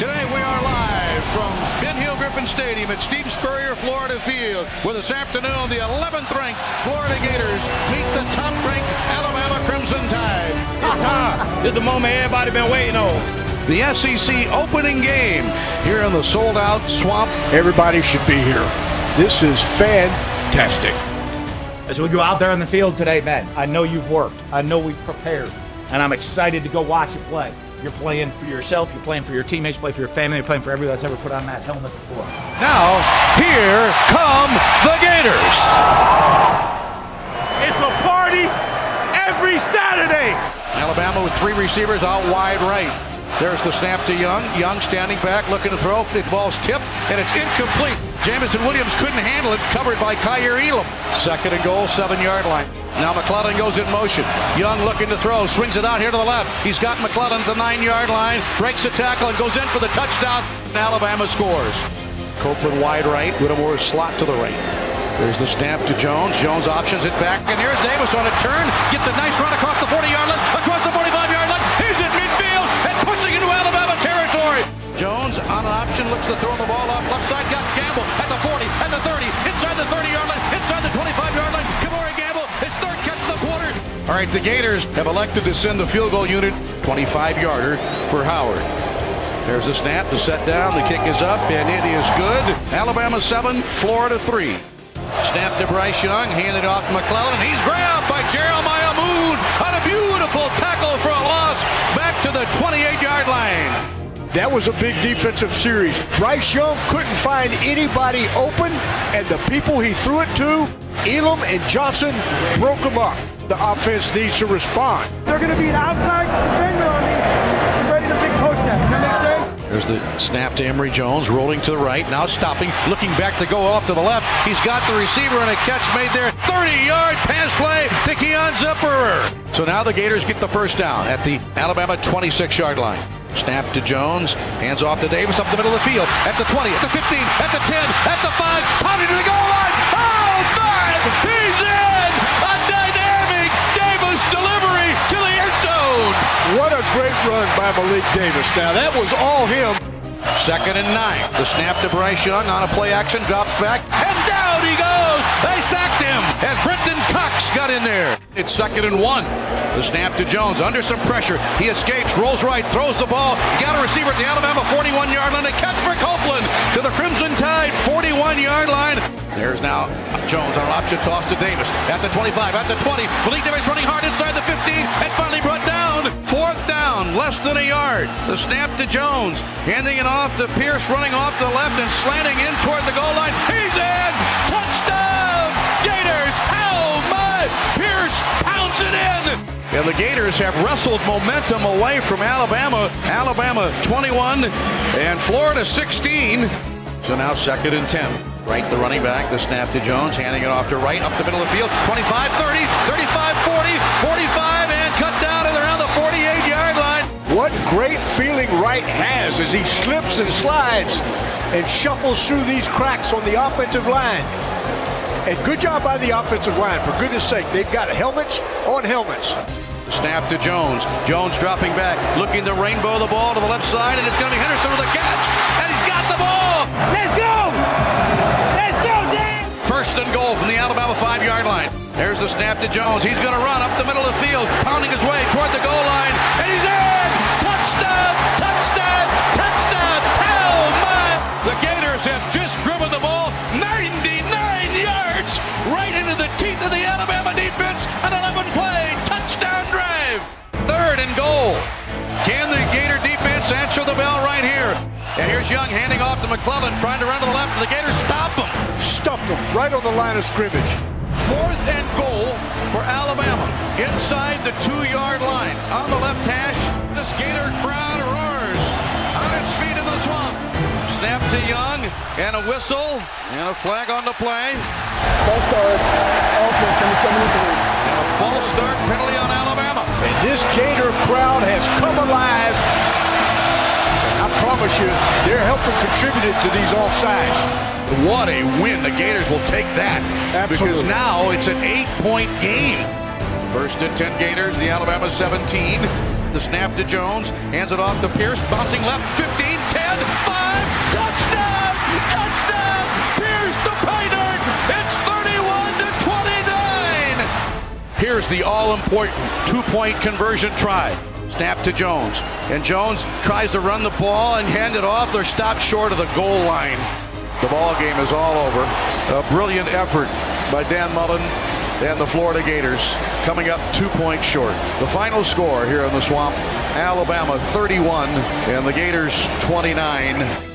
Today we are live from Ben Hill Griffin Stadium at Steve Spurrier Florida Field, where this afternoon the 11th ranked Florida Gators meet the top ranked Alabama Crimson Tide. It's time. This is the moment everybody been waiting on. The SEC opening game here in the sold out swamp. Everybody should be here. This is fantastic. As we go out there in the field today, man, I know you've worked. I know we've prepared. And I'm excited to go watch you play. You're playing for yourself, you're playing for your teammates, you play for your family, you're playing for everybody that's ever put on that helmet before. Now, here come the Gators. It's a party every Saturday. Alabama with three receivers out wide right. There's the snap to Young. Young standing back, looking to throw. The ball's tipped, and it's incomplete. Jamison Williams couldn't handle it, covered by Kyer Elam. Second and goal, 7-yard line. Now McClellan goes in motion. Young looking to throw, swings it out here to the left. He's got McClellan at the 9-yard line, breaks the tackle and goes in for the touchdown. Alabama scores. Copeland wide right, Whittemore slot to the right. There's the snap to Jones. Jones options it back, and here's Davis on a turn. Gets a nice run across the 40-yard line, across the 45-yard line. He's in midfield and pushing into Alabama territory. Jones on an option, looks to throw the ball off left side. Got Gamble at the 40, at the 30, inside the 30-yard line, inside the 25-yard line. Kamari Gamble, his third catch of the quarter. All right, the Gators have elected to send the field goal unit, 25-yarder for Howard. There's the snap, the set down, the kick is up, and it is good. Alabama 7, Florida 3. Snap to Bryce Young, handed off to McClellan. He's grabbed by Jeremiah Moon on a beautiful tackle for a loss back to the 28-yard line. That was a big defensive series. Bryce Young couldn't find anybody open, and the people he threw it to, Elam and Johnson, broke them up. The offense needs to respond. They're going to be an outside defender on me. I'm ready to big post that. Does that make sense? There's the snap to Emory Jones, rolling to the right, now stopping, looking back to go off to the left. He's got the receiver and a catch made there. 30-yard pass play to Keon Zipperer. So now the Gators get the first down at the Alabama 26-yard line. Snap to Jones, hands off to Davis up the middle of the field, at the 20, at the 15, at the 10, at the 5, pounding to the goal line. Oh, my! He's in! A dynamic Davis delivery to the end zone. What a great run by Malik Davis. Now, that was all him. Second and 9. The snap to Bryce Young on a play action, drops back, and down he goes. They sacked him as Brenton Cox got in there. It's second and 1. The snap to Jones under some pressure. He escapes, rolls right, throws the ball. Got a receiver at the Alabama 41-yard line. A catch for Copeland to the Crimson Tide 41-yard line. There's now Jones on an option toss to Davis at the 25, at the 20. Malik Davis running hard inside the 15 and finally brought down. Fourth down, less than a yard. The snap to Jones, handing it off to Pierce, running off the left and slanting in toward the goal line. He's in! Touchdown! Gators! Oh my! Pierce pounds it in! And the Gators have wrestled momentum away from Alabama. Alabama 21 and Florida 16. So now second and 10. Right, the running back, the snap to Jones, handing it off to right, up the middle of the field, 25, 30, 35, 40, 45, and cut down and around the 48-yard line. What great feeling Wright has as he slips and slides and shuffles through these cracks on the offensive line. And good job by the offensive line, for goodness sake. They've got helmets on helmets. The snap to Jones. Jones dropping back, looking to rainbow the ball to the left side, and it's going to be Henderson with a catch, and he's got the ball. Let's go! Let's go, Dan! First and goal from the Alabama 5-yard line. There's the snap to Jones. He's going to run up the middle of the field, pounding his way toward the goal line, and he's in! Touchdown! Touchdown! Touchdown! Oh, my! The Gators have just driven the ball 99 yards right into the teeth of the Alabama defense. An 11-play touchdown drive. Third and goal. Can the Gator defense answer the bell right here? And here's Young handing off to McClellan, trying to run to the left. The Gators stop him. Stuffed him right on the line of scrimmage. Fourth and goal for Alabama. Inside the 2-yard line. On the left hash, this Gator crowd roars on its feet in the swamp. Snap to Young, and a whistle, and a flag on the play. False start. Offense, number 73. And a false start penalty on Alabama. And this Gator crowd has come alive. I promise you, they're helping contribute to these offsides. What a win. The Gators will take that. Absolutely. Because now it's an 8-point game. First and 10 Gators, the Alabama 17. The snap to Jones, hands it off to Pierce, bouncing left, 15, 10, Here's the all-important two-point conversion try. Snap to Jones, and Jones tries to run the ball and hand it off. They're stopped short of the goal line. The ball game is all over. A brilliant effort by Dan Mullen and the Florida Gators, coming up 2 points short. The final score here in the Swamp, Alabama 31 and the Gators 29.